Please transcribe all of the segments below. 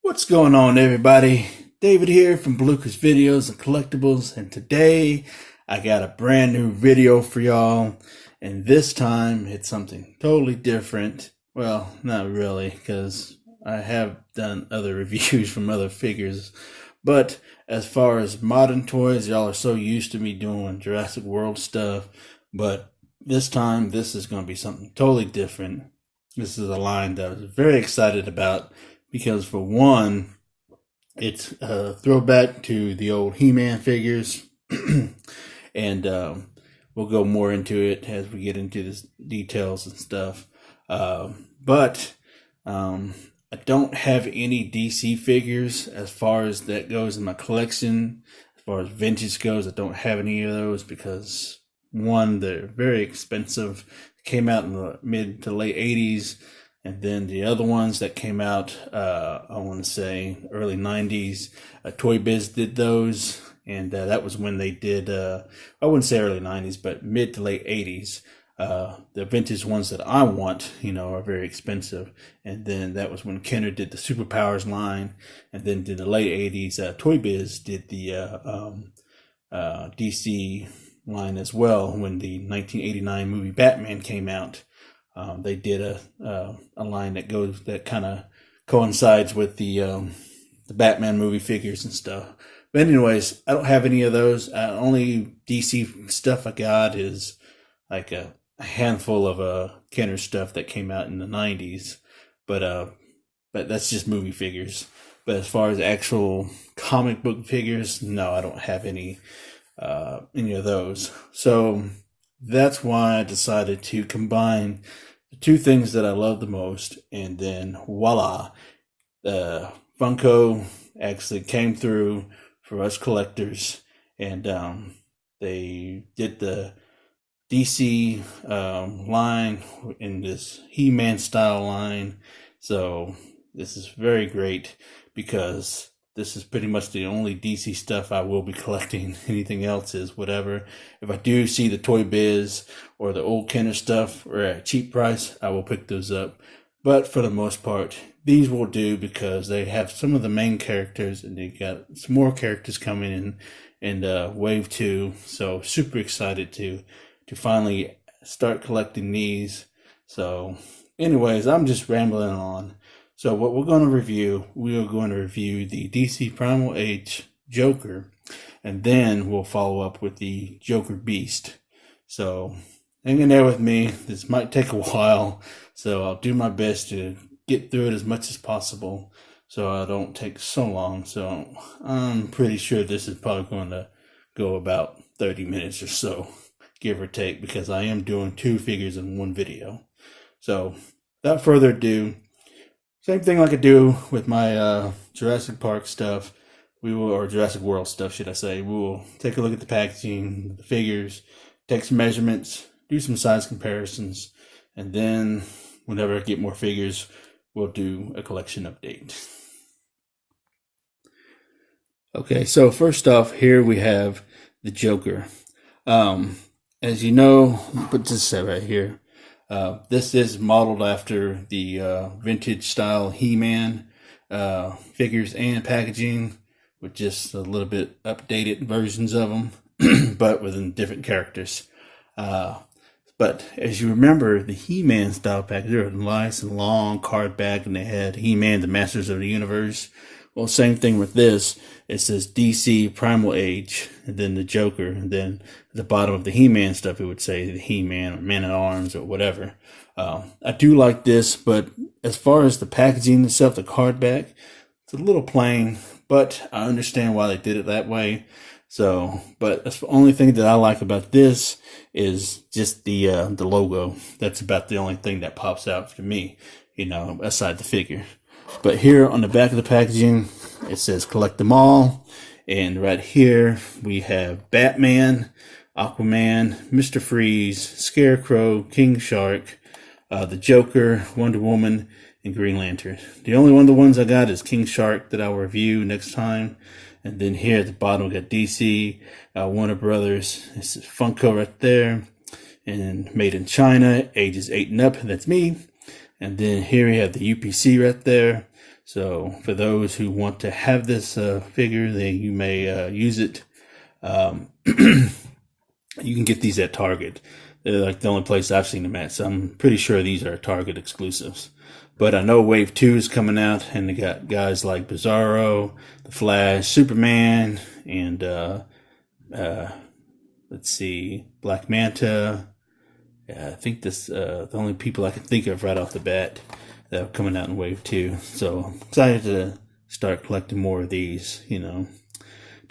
What's going on, everybody? David here from Bluckers Videos and Collectables, and today I got a brand new video for y'all, and this time it's something totally different. Well, not really, because I have done other reviews from other figures, but as far as modern toys, y'all are so used to me doing Jurassic World stuff, but this time this is going to be something totally different. This is a line that I was very excited about, because for one, it's a throwback to the old He-Man figures, and we'll go more into it as we get into the details and stuff. But I don't have any DC figures as far as that goes in my collection. As far as vintage goes, I don't have any of those because, one, they're very expensive. They came out in the mid to late 80s. And then the other ones that came out, I want to say early 90s, Toy Biz did those. And that was when they did, I wouldn't say early 90s, but mid to late 80s. The vintage ones that I want, are very expensive. And then that was when Kenner did the Superpowers line. And then in the late 80s, Toy Biz did the DC line as well when the 1989 movie Batman came out. They did a line that kind of coincides with the Batman movie figures and stuff. But anyways, I don't have any of those. Only DC stuff I got is like a handful of Kenner stuff that came out in the 90s. But that's just movie figures. But as far as actual comic book figures, no, I don't have any of those. So that's why I decided to combine the two things that I love the most, and then voila, Funko actually came through for us collectors, and they did the DC line in this He-Man style line. So this is very great because this is pretty much the only DC stuff I will be collecting. Anything else is whatever. If I do see the Toy Biz or the old Kenner stuff or at a cheap price, I will pick those up. But for the most part, these will do because they have some of the main characters, and they got some more characters coming in Wave 2. So super excited to finally start collecting these. So anyways, I'm just rambling on. So what we're going to review, we are going to review the DC Primal Age Joker, and then we'll follow up with the Joker Beast. So hang in there with me. This might take a while, so I'll do my best to get through it as much as possible so I don't take so long. So I'm pretty sure this is probably going to go about 30 minutes or so, give or take, because I am doing two figures in one video. So without further ado, same thing like I do with my Jurassic Park stuff, or Jurassic World stuff, should I say. We will take a look at the packaging, the figures, take some measurements, do some size comparisons, and then whenever I get more figures, we'll do a collection update. Okay, so first off, here we have the Joker. As you know, I'll put this right here. This is modeled after the vintage style He-Man figures and packaging, with just a little bit updated versions of them, but within different characters. But as you remember, the He-Man style package, they were nice and long card back, and they had He-Man, the Masters of the Universe. Well, same thing with this. It says DC Primal Age, and then the Joker, and then at the bottom of the He-Man stuff, it would say the He-Man or Man-at-Arms or whatever. I do like this, but as far as the packaging itself, the card back, it's a little plain, but I understand why they did it that way. So, but that's the only thing that I like about this is just the logo. That's about the only thing that pops out for me, aside the figure. But here on the back of the packaging, it says collect them all. And right here, we have Batman, Aquaman, Mr. Freeze, Scarecrow, King Shark, the Joker, Wonder Woman, and Green Lantern. The only one of the ones I got is King Shark that I'll review next time. And then here at the bottom, we got DC, Warner Brothers. This is Funko right there. And made in China, ages 8 and up. That's me. And then here we have the UPC right there. So for those who want to have this figure, you may use it. You can get these at Target. They're like the only place I've seen them at. So I'm pretty sure these are Target exclusives. But I know Wave 2 is coming out, and they got guys like Bizarro, The Flash, Superman, and let's see, Black Manta. I think this the only people I can think of right off the bat that are coming out in Wave 2. So I'm excited to start collecting more of these, to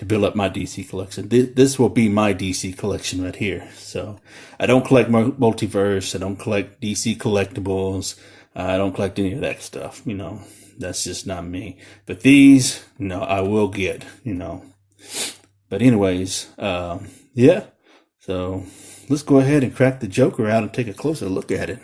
build up my DC collection. This will be my DC collection right here. So I don't collect Multiverse. I don't collect DC collectibles. I don't collect any of that stuff. That's just not me. But these, I will get, But anyways, yeah. So let's go ahead and crack the Joker out and take a closer look at it.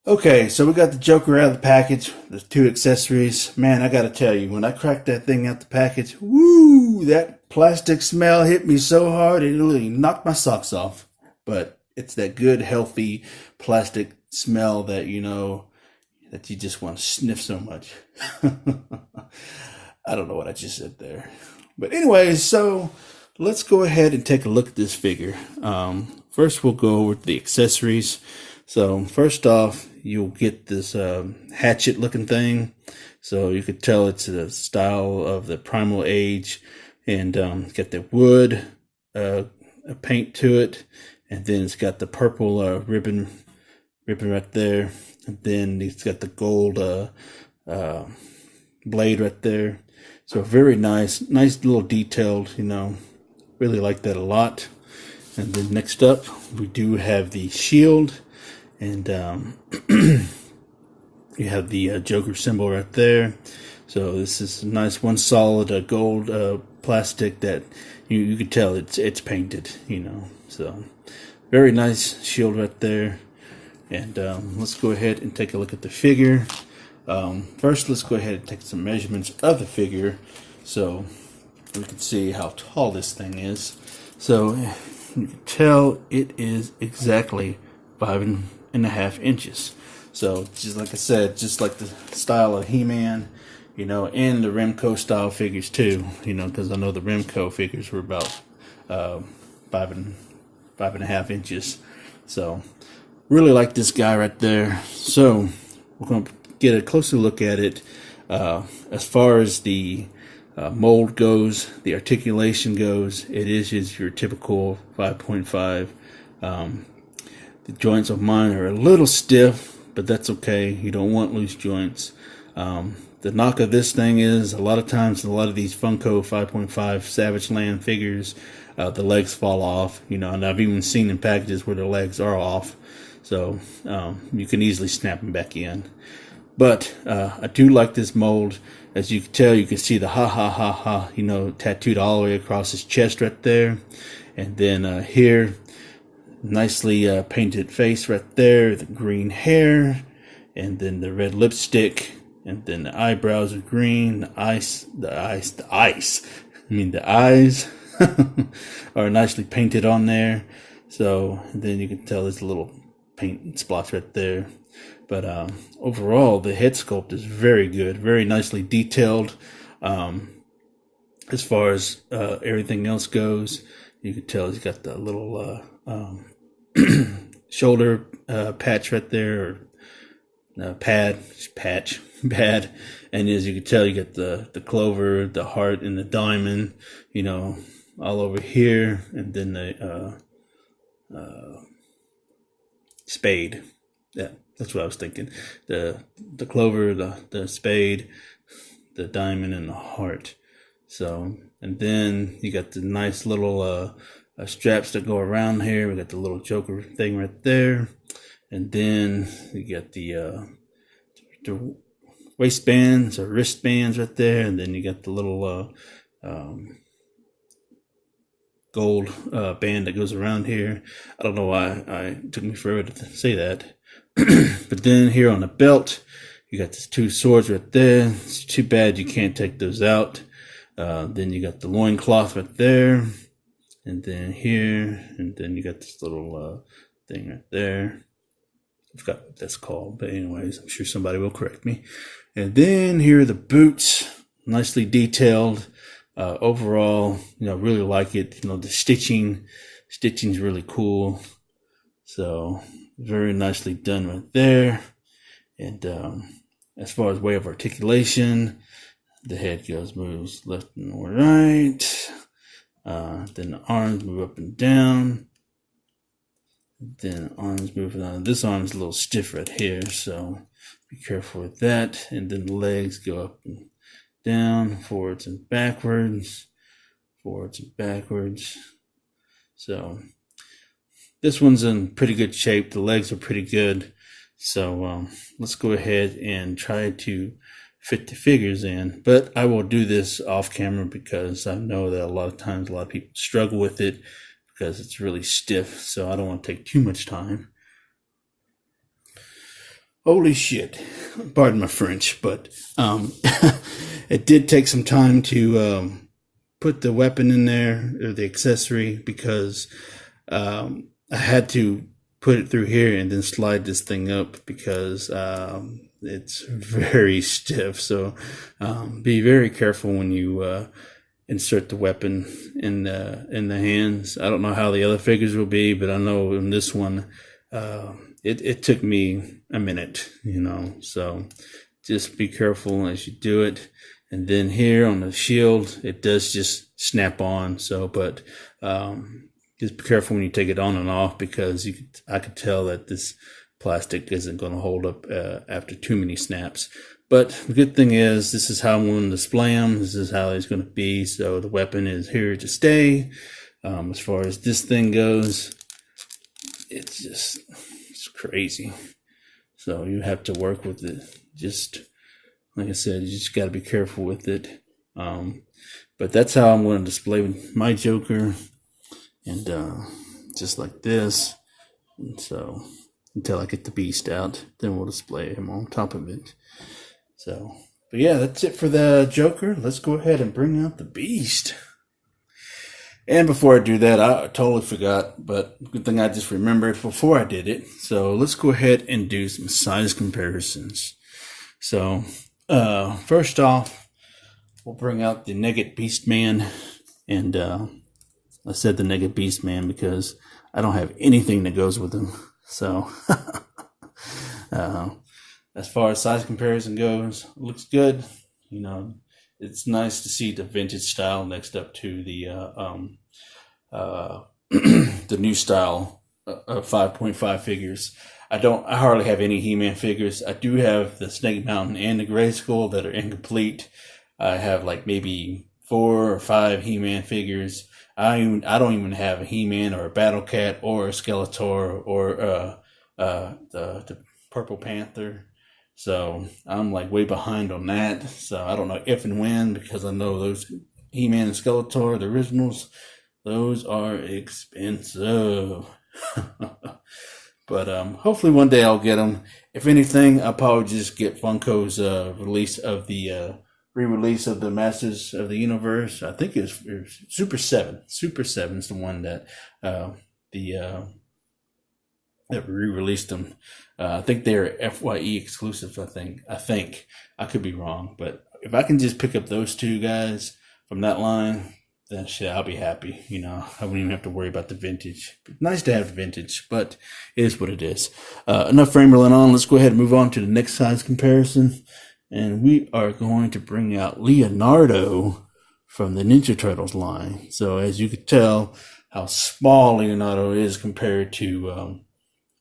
Okay, so we got the Joker out of the package, the 2 accessories. Man, I gotta tell you, when I cracked that thing out the package, woo, that plastic smell hit me so hard, it really knocked my socks off. But it's that good, healthy plastic smell that, that you just want to sniff so much. I don't know what I just said there. But anyways, so let's go ahead and take a look at this figure. First, we'll go over the accessories. So first off, you'll get this hatchet looking thing. So you could tell it's the style of the Primal Age, and got the wood paint to it, and then it's got the purple ribbon right there, and then it's got the gold blade right there. So very nice little detailed, really like that a lot. And then next up, we do have the shield. And you have the Joker symbol right there. So this is a nice one solid gold plastic that you can tell it's painted, So very nice shield right there. And let's go ahead and take a look at the figure. First, let's go ahead and take some measurements of the figure so we can see how tall this thing is. So you can tell it is exactly 5.5 inches. So just like I said, just like the style of He-Man, and the Remco style figures too, because I know the Remco figures were about 5.5 inches. So really like this guy right there. So we're going to get a closer look at it. As far as the mold goes, the articulation goes, it is just your typical 5.5. The joints of mine are a little stiff, but that's okay. You don't want loose joints. The knock of this thing is a lot of times, a lot of these Funko 5.5 Savage Land figures, the legs fall off, and I've even seen in packages where the legs are off. So you can easily snap them back in. But I do like this mold. As you can tell, you can see the ha ha ha ha, tattooed all the way across his chest right there. And then here, nicely painted face right there, the green hair, and then the red lipstick, and then the eyebrows are green, the eyes are nicely painted on there. So then you can tell there's a little paint spots right there. But overall, the head sculpt is very good, very nicely detailed. As far as everything else goes, you can tell he's got the little shoulder patch right there, or pad, and as you can tell, you get the clover, the heart, and the diamond, all over here, and then the spade. Yeah, that's what I was thinking. The clover, the spade, the diamond, and the heart. So, and then you got the nice little straps that go around here. We got the little Joker thing right there, and then you got the waistbands or wristbands right there, and then you got the little gold band that goes around here. I don't know why it took me forever to say that. But then here on the belt, you got these 2 swords right there. It's too bad you can't take those out. Then you got the loincloth right there, and then here, and then you got this little thing right there. I forgot what that's called, but anyways, I'm sure somebody will correct me. And then here are the boots, nicely detailed. Overall, really like it. The stitching's really cool. So very nicely done right there. And as far as way of articulation, the head moves left and right. Then the arms move up and down. Then arms move around. This arm is a little stiff right here, so be careful with that. And then the legs go up and down, forwards and backwards, forwards and backwards. So this one's in pretty good shape. The legs are pretty good. So let's go ahead and try to fit the figures in. But I will do this off camera because I know that a lot of times a lot of people struggle with it because it's really stiff. So I don't want to take too much time. Holy shit. Pardon my French, but it did take some time to put the weapon in there, or the accessory, because I had to put it through here and then slide this thing up because it's very stiff. So be very careful when you insert the weapon in the hands. I don't know how the other figures will be, but I know in this one it took me a minute, so just be careful as you do it. And then here on the shield, it does just snap on. So, but just be careful when you take it on and off, because I could tell that this plastic isn't going to hold up after too many snaps. But the good thing is, this is how I'm going to display them. This is how it's going to be. So the weapon is here to stay. As far as this thing goes, it's crazy. So you have to work with it. Just like I said, you just got to be careful with it. But that's how I'm going to display my Joker. And just like this. And so until I get the beast out, then we'll display him on top of it. So, but yeah, that's it for the Joker. Let's go ahead and bring out the beast. And before I do that, I totally forgot, but good thing I just remembered before I did it. So let's go ahead and do some size comparisons. So first off, we'll bring out the Naked Beast Man. And I said the Naked Beast Man because I don't have anything that goes with him. So as far as size comparison goes, it looks good. It's nice to see the vintage style next up to the the new style of 5.5 figures. I hardly have any He-Man figures. I do have the Snake Mountain and the Gray Skull that are incomplete. I have like maybe 4 or 5 He-Man figures. I don't even have a He-Man or a Battle Cat or a Skeletor or the Purple Panther. So I'm like way behind on that. So I don't know if and when, because I know those He-Man and Skeletor, the originals, those are expensive. But hopefully one day I'll get them. If anything, I'll probably just get Funko's release of the re-release of the Masters of the Universe. I think it was Super 7. Super 7 is the one that that re-released them. I think they're FYE exclusive. I think I could be wrong, but if I can just pick up those two guys from that line, then shit, I'll be happy. I wouldn't even have to worry about the vintage. Nice to have vintage, but it is what it is. Enough rambling on. Let's go ahead and move on to the next size comparison. And we are going to bring out Leonardo from the Ninja Turtles line. So as you could tell how small Leonardo is compared to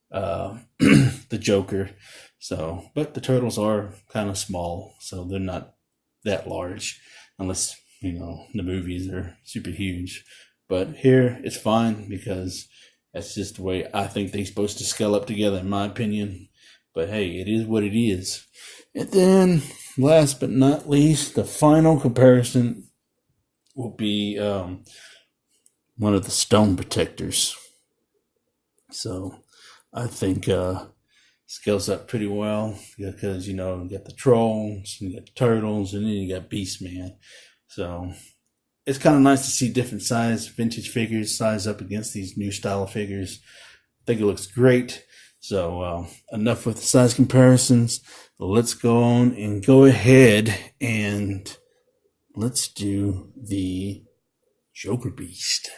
the Joker. So, but the Turtles are kind of small, so they're not that large, unless, the movies are super huge. But here it's fine because that's just the way I think they're supposed to scale up together, in my opinion. But hey, it is what it is. And then, last but not least, the final comparison will be one of the Stone Protectors. So, I think scales up pretty well because, you got the Trolls, you got the Turtles, and then you got Beastman. So, it's kind of nice to see different size vintage figures size up against these new style of figures. I think it looks great. So enough with the size comparisons. Let's go on and go ahead and let's do the Joker Beast.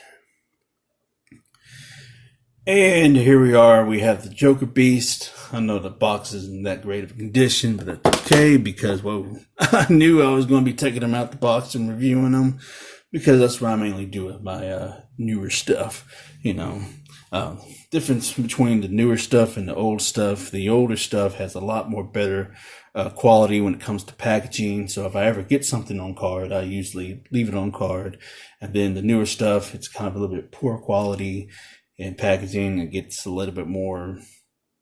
And here we are. We have the Joker Beast. I know the box isn't that great of a condition, but that's okay because, well, I knew I was going to be taking them out the box and reviewing them because that's what I mainly do with my newer stuff. You know, difference between the newer stuff and the old stuff. The older stuff has a lot more better quality when it comes to packaging. So if I ever get something on card, I usually leave it on card. And then the newer stuff, it's kind of a little bit poor quality in packaging. It gets a little bit more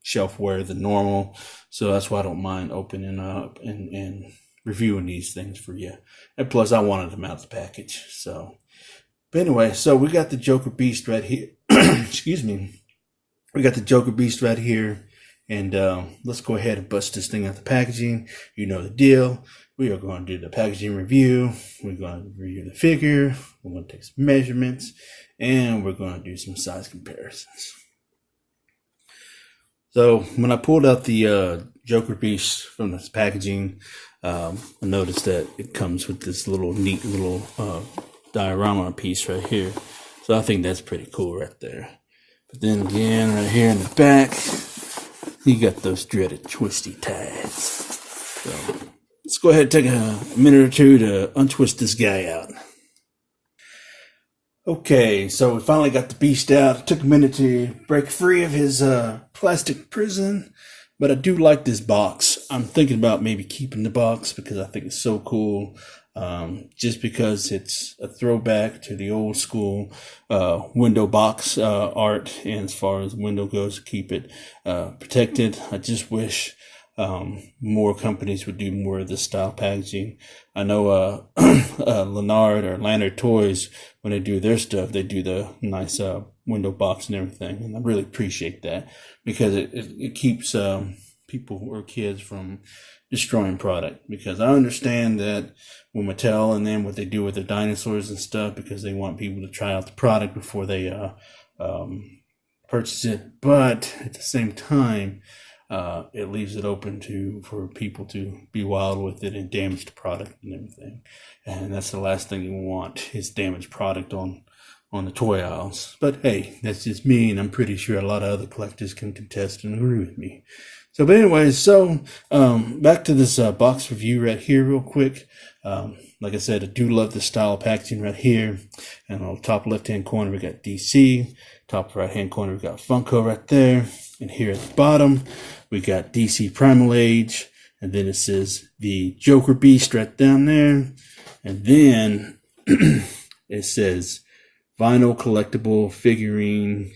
shelf wear than normal. So that's why I don't mind opening up and reviewing these things for you. And plus, I wanted them out of the package. So, but anyway, so we got the Joker Beast right here. Excuse me. We got the Joker Beast right here. And let's go ahead and bust this thing out the packaging. You know the deal. We are going to do the packaging review. We're going to review the figure. We're going to take some measurements. And we're going to do some size comparisons. So when I pulled out the Joker Beast from this packaging, I noticed that it comes with this neat little diorama piece right here. So I think that's pretty cool right there. But then again, right here in the back, you got those dreaded twisty ties. So let's go ahead and take a minute or two to untwist this guy out. Okay, so we finally got the Beast out. It took a minute to break free of his plastic prison, but I do like this box. I'm thinking about maybe keeping the box because I think it's so cool. Just because it's a throwback to the old school window box art, and as far as window goes, keep it protected. I just wish more companies would do more of this style packaging. I know Lannard Toys, when they do their stuff, they do the nice window box and everything, and I really appreciate that because it keeps people or kids from destroying product. Because I understand that with Mattel and then what they do with their dinosaurs and stuff, because they want people to try out the product before they purchase it, but at the same time, it leaves it open for people to be wild with it and damage the product and everything. And that's the last thing you want is damaged product on the toy aisles. But hey, that's just me, and I'm pretty sure a lot of other collectors can contest and agree with me. So, but anyways, back to this box review right here real quick. Like I said, I do love the style of packaging right here. And on the top left-hand corner, we got DC. Top right-hand corner, we got Funko right there. And here at the bottom, we got DC Primal Age. And then it says the Joker Beast right down there. And then it says vinyl collectible figurine.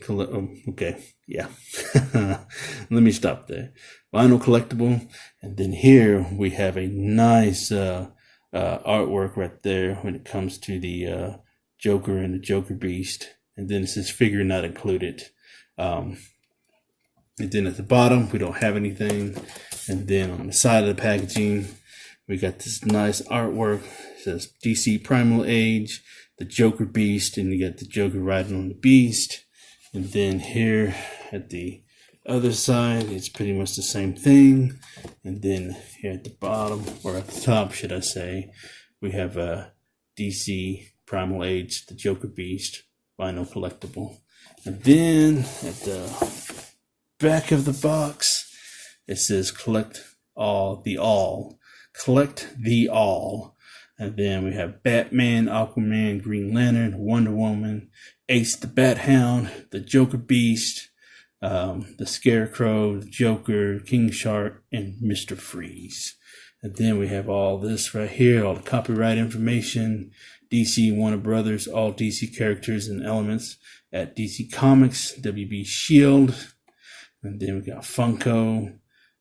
Okay, yeah. Let me stop there. Vinyl collectible. And then here we have a nice artwork right there when it comes to the Joker and the Joker Beast. And then it says figure not included. And then at the bottom, we don't have anything. And then on the side of the packaging, we got this nice artwork. It says DC Primal Age, the Joker Beast, and you got the Joker riding on the Beast. And then here at the other side, it's pretty much the same thing. And then here at the bottom, or at the top, should I say, we have a DC Primal Age, the Joker Beast, vinyl collectible. And then at the back of the box, it says collect the all. And then we have Batman, Aquaman, Green Lantern, Wonder Woman, Ace the Bat Hound, the Joker Beast, the Scarecrow, the Joker, King Shark, and Mr. Freeze. And then we have all this right here, all the copyright information, DC Warner Brothers, all DC characters and elements at DC Comics, WB Shield. And then we got Funko.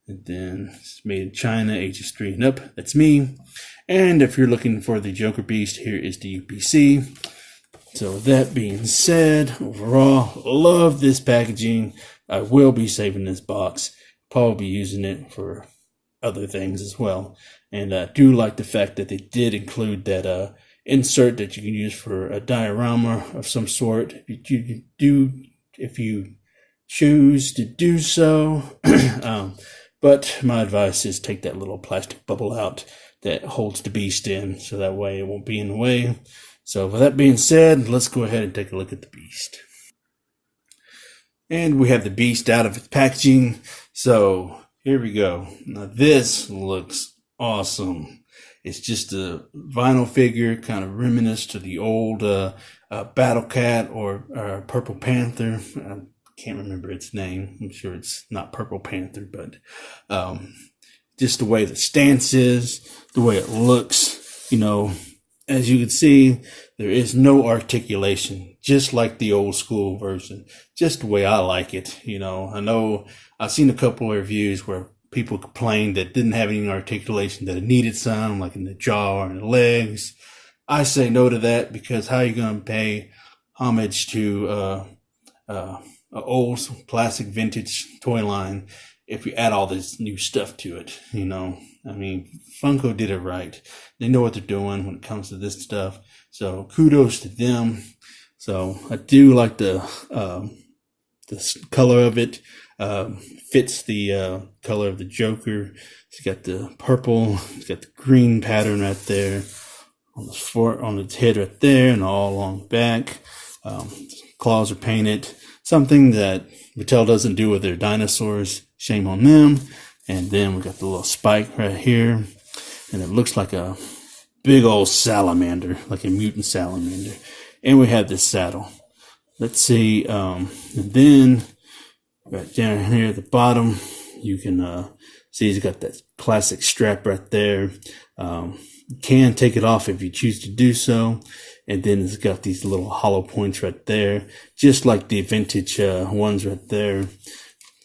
And then it's made in China, ages 3 and up. That's me. And if you're looking for the Joker Beast, here is the UPC. So with that being said, overall, love this packaging. I will be saving this box. Probably be using it for other things as well. And I do like the fact that they did include that insert that you can use for a diorama of some sort. If you choose to do so. But my advice is take that little plastic bubble out that holds the beast in, so that way it won't be in the way. So with that being said, let's go ahead and take a look at the beast. And we have the beast out of its packaging. So here we go. Now this looks awesome. It's just a vinyl figure, kind of reminiscent to the old Battle Cat or Purple Panther. I can't remember its name. I'm sure it's not Purple Panther, but just the way the stance is, the way it looks, you know, as you can see, there is no articulation, just like the old school version, just the way I like it. You know, I know I've seen a couple of reviews where people complained that didn't have any articulation, that it needed some, like in the jaw or in the legs. I say no to that, because how are you going to pay homage to an old classic vintage toy line if you add all this new stuff to it? You know, I mean, Funko did it right. They know what they're doing when it comes to this stuff. So kudos to them. So I do like the color of it. Fits the color of the Joker. It's got the purple. It's got the green pattern right there on its head right there, and all along the back. Claws are painted. Something that Mattel doesn't do with their dinosaurs. Shame on them. And then we got the little spike right here, and it looks like a big old salamander, like a mutant salamander. And we have this saddle. Let's see. And then right down here at the bottom, you can see it's got that classic strap right there. You can take it off if you choose to do so. And then it's got these little hollow points right there, just like the vintage ones right there.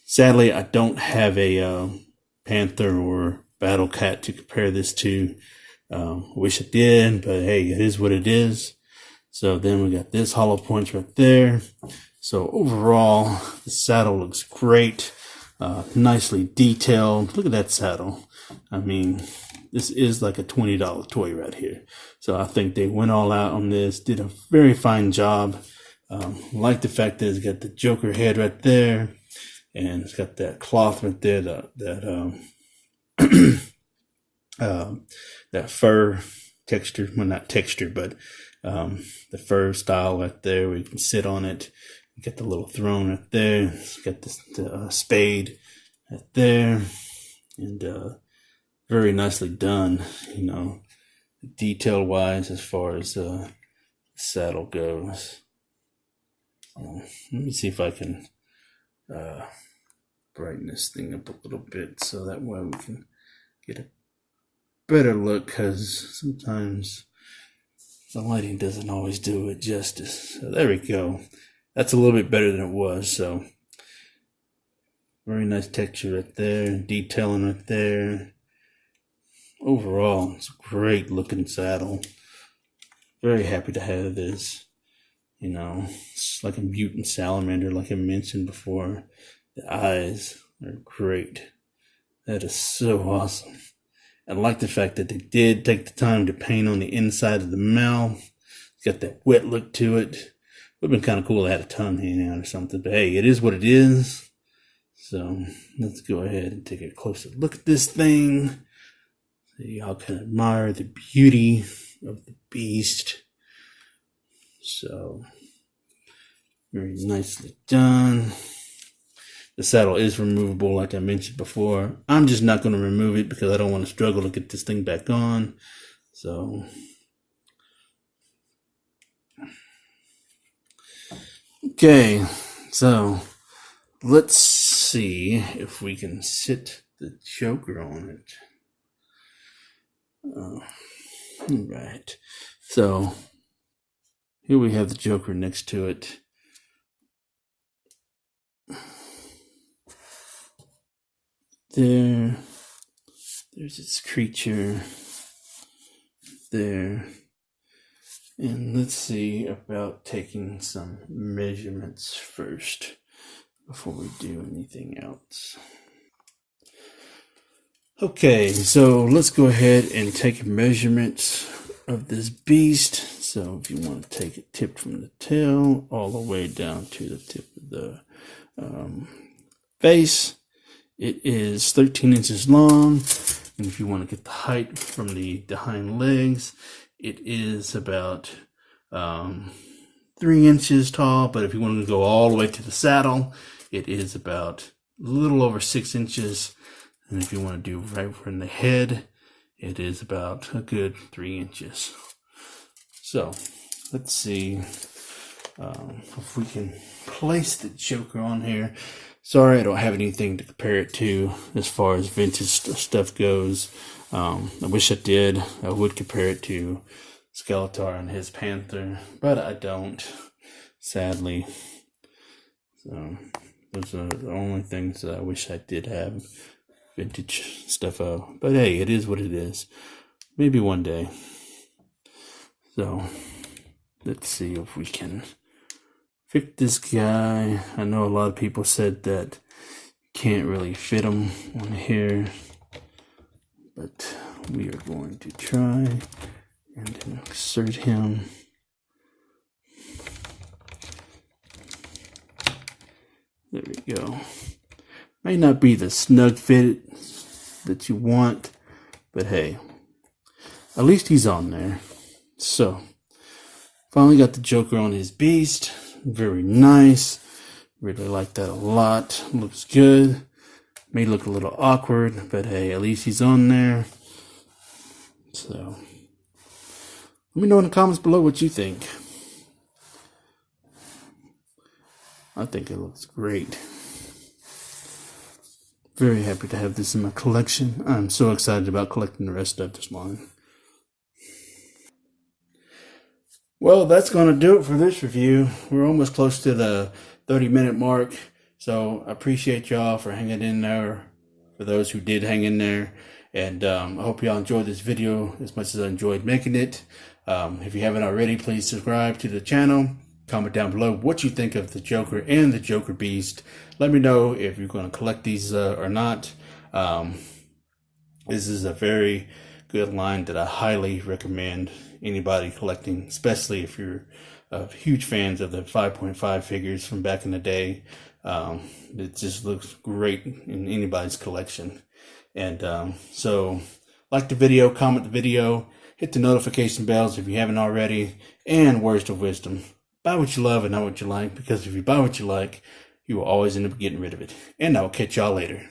Sadly, I don't have a Panther or Battle Cat to compare this to. Wish I did, but hey, it is what it is. So then we got this hollow points right there. So overall, the saddle looks great, nicely detailed. Look at that saddle. I mean, this is like a $20 toy right here. So I think they went all out on this, did a very fine job. Like the fact that it's got the Joker head right there, and it's got that cloth right there, that fur texture. Well, not texture, but the fur style right there where you can sit on it. You got the little throne right there. It's got the spade right there, and very nicely done, you know, detail wise as far as the saddle goes. Let me see if I can brighten this thing up a little bit so that way we can get a better look, because sometimes the lighting doesn't always do it justice. So there we go. That's a little bit better than it was. So very nice texture right there, detailing right there. Overall, it's a great looking saddle. Very happy to have this. You know, it's like a mutant salamander, like I mentioned before. The eyes are great. That is so awesome. I like the fact that they did take the time to paint on the inside of the mouth. It's got that wet look to it. Would have been kind of cool to have a tongue hanging out or something. But hey, it is what it is. So let's go ahead and take a closer look at this thing, so y'all can admire the beauty of the beast. So very nicely done. The saddle is removable, like I mentioned before. I'm just not going to remove it because I don't want to struggle to get this thing back on. So okay, so let's see if we can sit the Joker on it. Right. So here we have the Joker next to it. There's its creature there. And let's see about taking some measurements first before we do anything else. Okay, so let's go ahead and take measurements of this beast. So if you want to take it tipped from the tail all the way down to the tip of the face. It is 13 inches long, and if you want to get the height from the hind legs, it is about 3 inches tall. But if you want to go all the way to the saddle, it is about a little over 6 inches. And if you want to do right from the head, it is about a good 3 inches. So let's see if we can place the Joker on here. Sorry, I don't have anything to compare it to as far as vintage stuff goes. I wish I did. I would compare it to Skeletor and his Panther, but I don't, sadly. So those are the only things that I wish I did have vintage stuff of. But hey, it is what it is. Maybe one day. So let's see if we can fit this guy. I know a lot of people said that can't really fit him on here, but we are going to try and insert him. There we go. May not be the snug fit that you want, but hey, at least he's on there. So, finally got the Joker on his beast. Very nice. Really like that a lot. Looks good. May look a little awkward, but hey, at least he's on there. So, let me know in the comments below what you think. I think it looks great. Very happy to have this in my collection. I'm so excited about collecting the rest of this line. Well, that's going to do it for this review. We're almost close to the 30-minute mark, so I appreciate y'all for hanging in there, for those who did hang in there, and I hope y'all enjoyed this video as much as I enjoyed making it. If you haven't already, please subscribe to the channel. Comment down below what you think of the Joker and the Joker Beast. Let me know if you're going to collect these or not. This is a very good line that I highly recommend anybody collecting, especially if you're huge fans of the 5.5 figures from back in the day. It just looks great in anybody's collection. And so like the video, comment the video, hit the notification bells if you haven't already, and words of wisdom: buy what you love and not what you like, because if you buy what you like, you will always end up getting rid of it. And I'll catch y'all later.